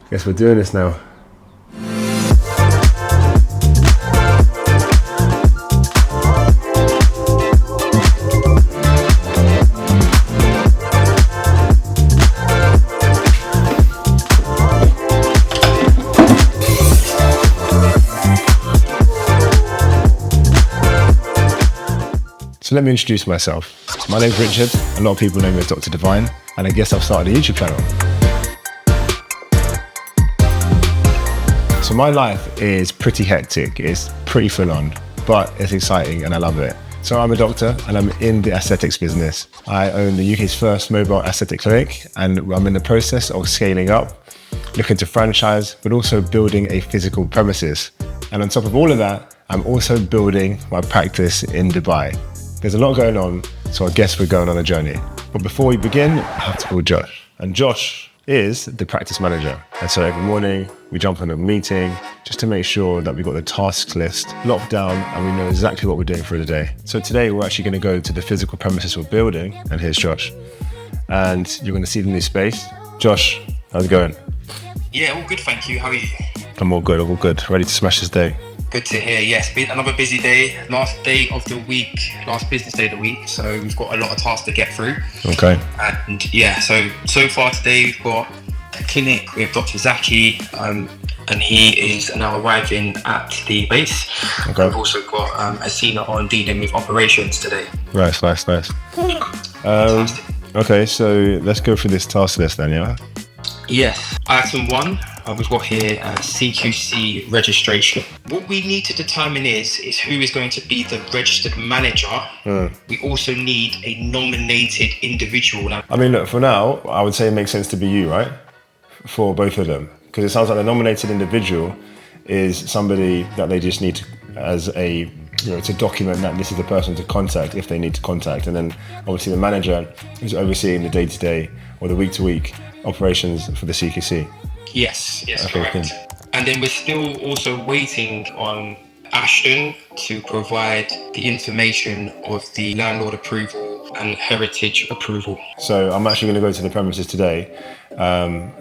Guess we're doing this now. So let me introduce myself. My name's Richard. A lot of people know me as Dr. Devine, and I guess I've started a YouTube channel. So my life is pretty hectic. It's pretty full on, but it's exciting and I love it. So I'm a doctor and I'm in the aesthetics business. I own the UK's first mobile aesthetic clinic, and I'm in the process of scaling up, looking to franchise, but also building a physical premises. And on top of all of that, I'm also building my practice in Dubai. There's a lot going on, so I guess we're going on a journey. But before we begin, I have to call Josh. And Josh is the practice manager. And so every morning we jump on a meeting just to make sure that we've got the tasks list locked down and we know exactly what we're doing for the day. So today we're actually going to go to the physical premises we're building, and here's Josh. And you're going to see the new space. Josh, how's it going? Yeah, all good, thank you. How are you? I'm all good. Ready to smash this day. Good to hear. Yes, been another busy day. Last day of the week, last business day of the week. So we've got a lot of tasks to get through. Okay. And yeah, so far today we've got a clinic with Dr. Zaki, and he is now arriving at the base. Okay. We've also got a senior on dealing with operations today. Nice. Okay, so let's go through this task list then, yeah? Yes. Item 1, we've got here CQC registration. What we need to determine is who is going to be the registered manager. We also need a nominated individual. I mean, look, for now, I would say it makes sense to be you, right? For both of them. Because it sounds like a nominated individual is somebody that they just need to, as a, to document that this is the person to contact if they need to contact. And then obviously the manager is overseeing the day-to-day or the week-to-week operations for the CQC. Yes, okay, correct. Good. And then we're still also waiting on Ashton to provide the information of the landlord approval and heritage approval. So I'm actually going to go to the premises today,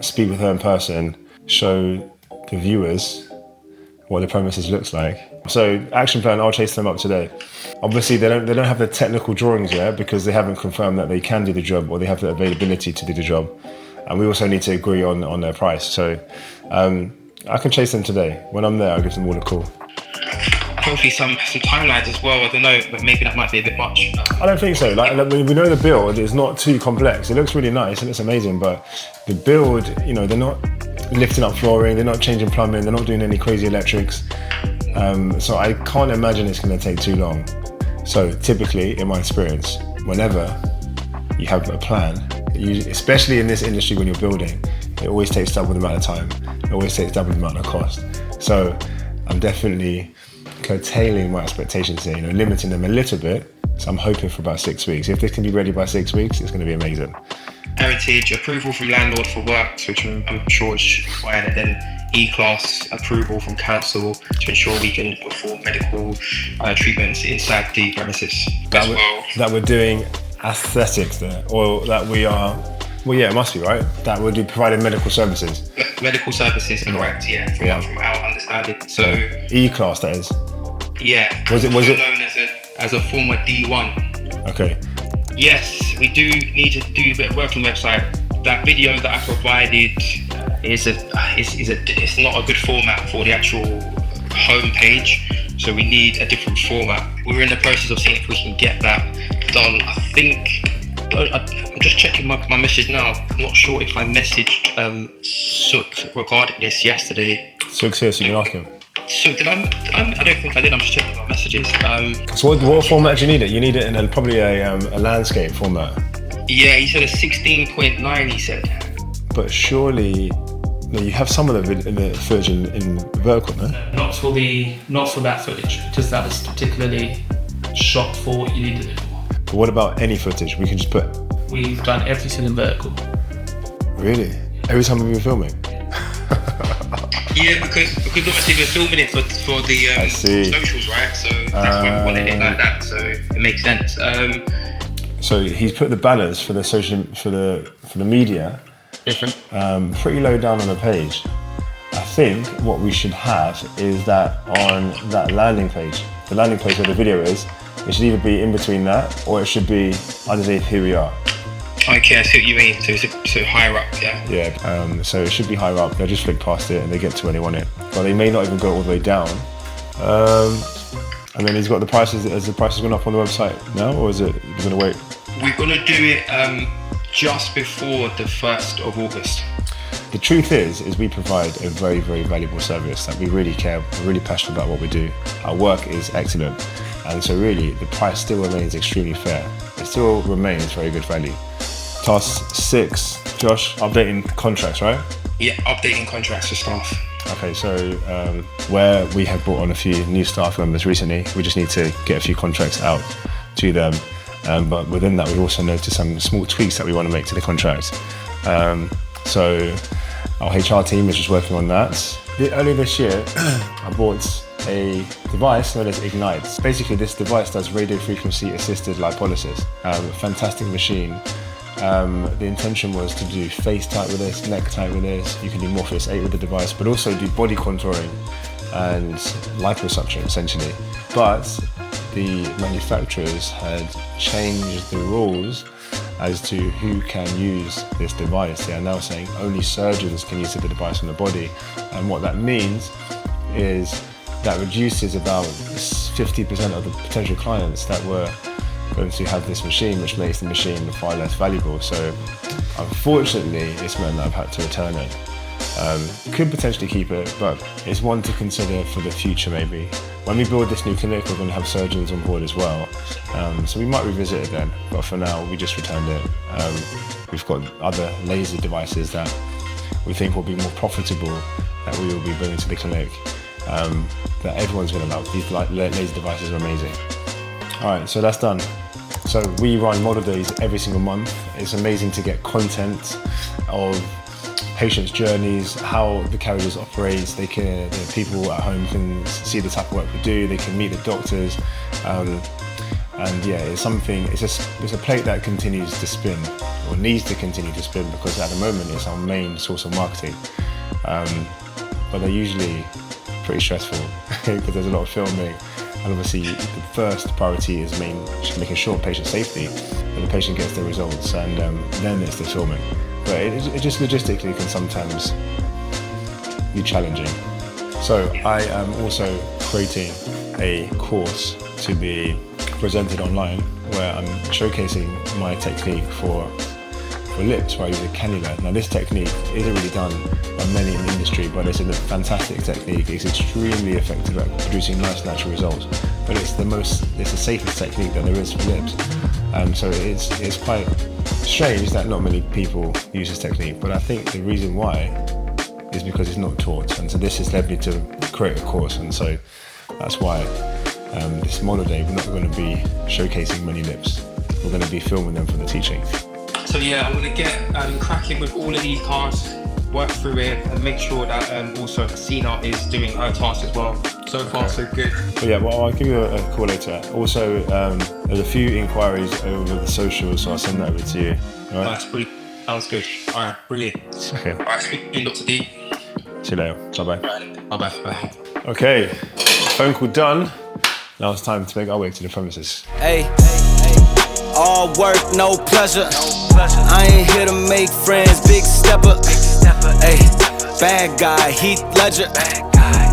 speak with her in person, show the viewers what the premises looks like. So action plan, I'll chase them up today. Obviously they don't have the technical drawings yet because they haven't confirmed that they can do the job or they have the availability to do the job. And we also need to agree on their price. So I can chase them today. When I'm there, I'll give them all a call. Hopefully some timelines as well. I don't know, but maybe that might be a bit much. I don't think so. Like we know the build is not too complex. It looks really nice and it's amazing, but the build, they're not lifting up flooring, they're not changing plumbing, they're not doing any crazy electrics. So I can't imagine it's going to take too long. So typically, in my experience, whenever you have a plan, especially in this industry when you're building, it always takes double the amount of time. It always takes double the amount of cost. So I'm definitely curtailing my expectations here, limiting them a little bit. So I'm hoping for about 6 weeks. If this can be ready by 6 weeks, it's going to be amazing. Heritage approval from landlord for works, which I'm sure is required, and then E-class approval from council to ensure we can perform medical treatments inside the premises that we're doing aesthetics there, or that we are. Well, yeah, it must be, right? That we're providing medical services. Medical services, correct? Yeah, from our understanding. So E-class, that is. Yeah. Was it known as a former D1? Okay. Yes, we do need to do a bit of work on the website. That video that I provided is it's not a good format for the actual homepage, so we need a different format. We're in the process of seeing if we can get that done. I think I'm just checking my message now. I'm not sure if I messaged Suk regarding this yesterday. Suk's here, so you can ask him. So did I don't think I did. I'm just checking my messages. So what format do you need it? You need it in probably a landscape format. Yeah, he said a 16.9. He said. But surely, no, you have some of the footage in vertical, no? Not for that footage, because that was particularly shot for what you needed it for. But what about any footage? We can just put. We've done everything in vertical. Really? Every time we've been filming. Yeah, because obviously we're filming it for the socials, right? So that's why we wanted it like that. So it makes sense. So he's put the banners for the social for the media different? Pretty low down on the page. I think what we should have is that on that landing page, the landing page where the video is, it should either be in between that or it should be underneath Here We Are. Okay, I see what you mean. So higher up, yeah. Yeah, so it should be higher up. They'll just flick past it and they get to where they want it. But they may not even go all the way down. And then he's got the prices. Has the prices gone up on the website now, or is it you're gonna wait? We're gonna do it just before the 1st of August. The truth is we provide a very, very valuable service that we really care. We're really passionate about what we do. Our work is excellent, and so really the price still remains extremely fair. It still remains very good value. Task 6, Josh, updating contracts, right? Yeah, updating contracts for staff. Okay, so where we have brought on a few new staff members recently, we just need to get a few contracts out to them. But within that, we've also noticed some small tweaks that we want to make to the contract. So our HR team is just working on that. Earlier this year, I bought a device known as Ignite. Basically, this device does radio frequency assisted lipolysis. Fantastic machine. The intention was to do face type with this, neck type with this. You can do Morpheus 8 with the device, but also do body contouring and liposuction essentially. But the manufacturers had changed the rules as to who can use this device. They are now saying only surgeons can use the device on the body. And what that means is that reduces about 50% of the potential clients that were going to have this machine, which makes the machine far less valuable. So unfortunately, it's meant that I've had to return it. Could potentially keep it, but it's one to consider for the future maybe. When we build this new clinic, we're going to have surgeons on board as well. So we might revisit it then, but for now, we just returned it. We've got other laser devices that we think will be more profitable that we will be bringing to the clinic, that everyone's going to love. These laser devices are amazing. All right, so that's done. So we run model days every single month. It's amazing to get content of patients' journeys, how the carriages operates. They can, people at home can see the type of work we do. They can meet the doctors, and yeah, it's something. It's a plate that continues to spin, or needs to continue to spin, because at the moment it's our main source of marketing. But they're usually pretty stressful because there's a lot of filming. And obviously, the first priority is making sure patient safety, that the patient gets their results, and then it's the filming. But it just logistically can sometimes be challenging. So I am also creating a course to be presented online where I'm showcasing my technique for lips, where I use a cannula. Now this technique isn't really done by many in the industry, but it's a fantastic technique. It's extremely effective at producing nice natural results. But it's the safest technique that there is for lips. So it's quite strange that not many people use this technique, but I think the reason why is because it's not taught. And so this has led me to create a course, and so that's why this model day we're not going to be showcasing many lips. We're going to be filming them for the teaching. So yeah, I'm going to get cracking with all of these tasks, work through it, and make sure that also Sina is doing her tasks as well. So far, so good. But yeah, well, I'll give you a call later. Also, there's a few inquiries over the socials, so I'll send that over to you. All right? That's brilliant. Sounds good. All right, brilliant. Okay. All right, speak to you, Dr. D. See you later. Bye-bye. Right. Bye-bye. Okay, phone call done. Now it's time to make our way to the premises. Hey, all work, no pleasure. I ain't here to make friends, big stepper. Hey, bad guy, Heath Ledger.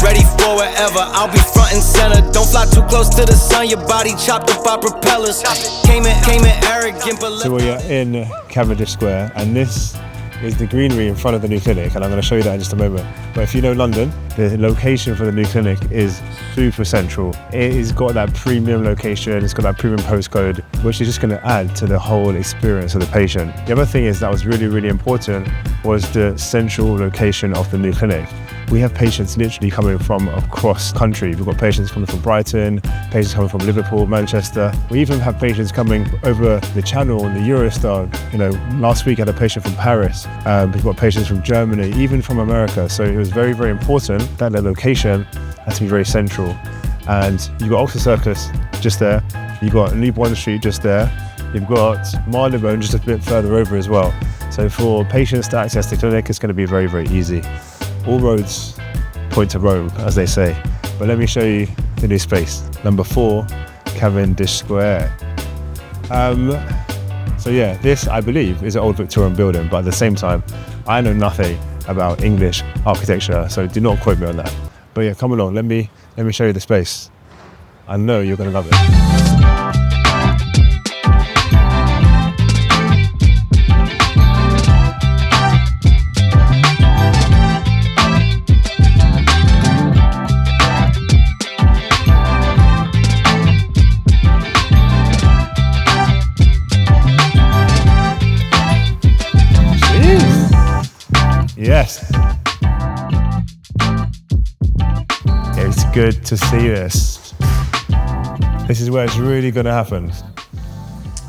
Ready for wherever, I'll be front and center. Don't fly too close to the sun, your body chopped up by propellers. Came in arrogant, but so we are in Cavendish Square, and this is the greenery in front of the new clinic, and I'm going to show you that in just a moment. But if you know London, the location for the new clinic is super central. It has got that premium location, it's got that premium postcode, which is just going to add to the whole experience of the patient. The other thing is that was really, really important was the central location of the new clinic. We have patients literally coming from across country. We've got patients coming from Brighton, patients coming from Liverpool, Manchester. We even have patients coming over the channel on the Eurostar. You know, last week I had a patient from Paris. We've got patients from Germany, even from America. So it was very, very important that the location has to be very central. And you've got Oxford Circus just there. You've got New Bond Street just there. You've got Marylebone just a bit further over as well. So for patients to access the clinic, it's going to be very, very easy. All roads point to Rome, as they say. But let me show you the new space. Number 4, Cavendish Square. So yeah, this, I believe, is an old Victorian building, but at the same time, I know nothing about English architecture, so do not quote me on that. But yeah, come along, let me show you the space. I know you're going to love it. Yes. It's good to see this. This is where it's really going to happen.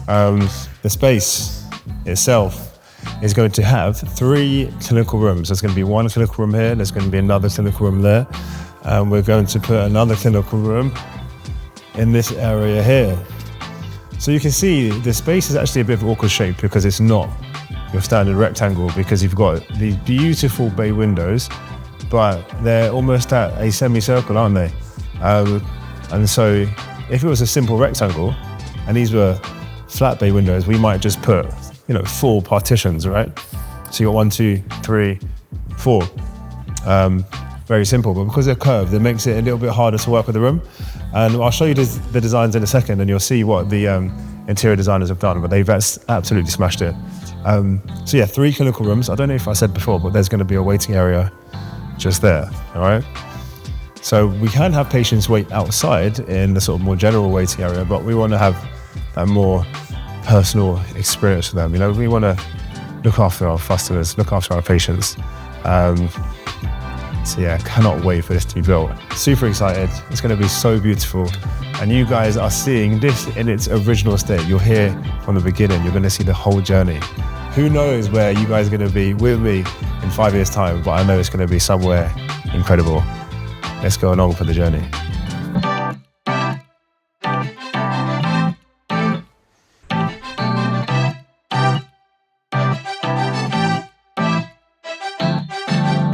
The space itself is going to have 3 clinical rooms. There's going to be 1 clinical room here. There's going to be another clinical room there. And we're going to put another clinical room in this area here. So you can see the space is actually a bit of an awkward shape because it's not your standard rectangle, because you've got these beautiful bay windows, but they're almost at a semicircle, aren't they? And so if it was a simple rectangle and these were flat bay windows, we might just put, 4 partitions, right? So you got 1, 2, 3, 4. Very simple, but because they're curved, it makes it a little bit harder to work with the room. And I'll show you the designs in a second, and you'll see what the interior designers have done, but they've absolutely smashed it. So yeah, 3 clinical rooms. I don't know if I said before, but there's going to be a waiting area just there, all right? So we can have patients wait outside in the sort of more general waiting area, but we want to have that more personal experience for them. We want to look after our customers, look after our patients. So yeah, cannot wait for this to be built. Super excited. It's going to be so beautiful. And you guys are seeing this in its original state. You're here from the beginning. You're going to see the whole journey. Who knows where you guys are going to be with me in 5 years' time, but I know it's going to be somewhere incredible. Let's go along for the journey.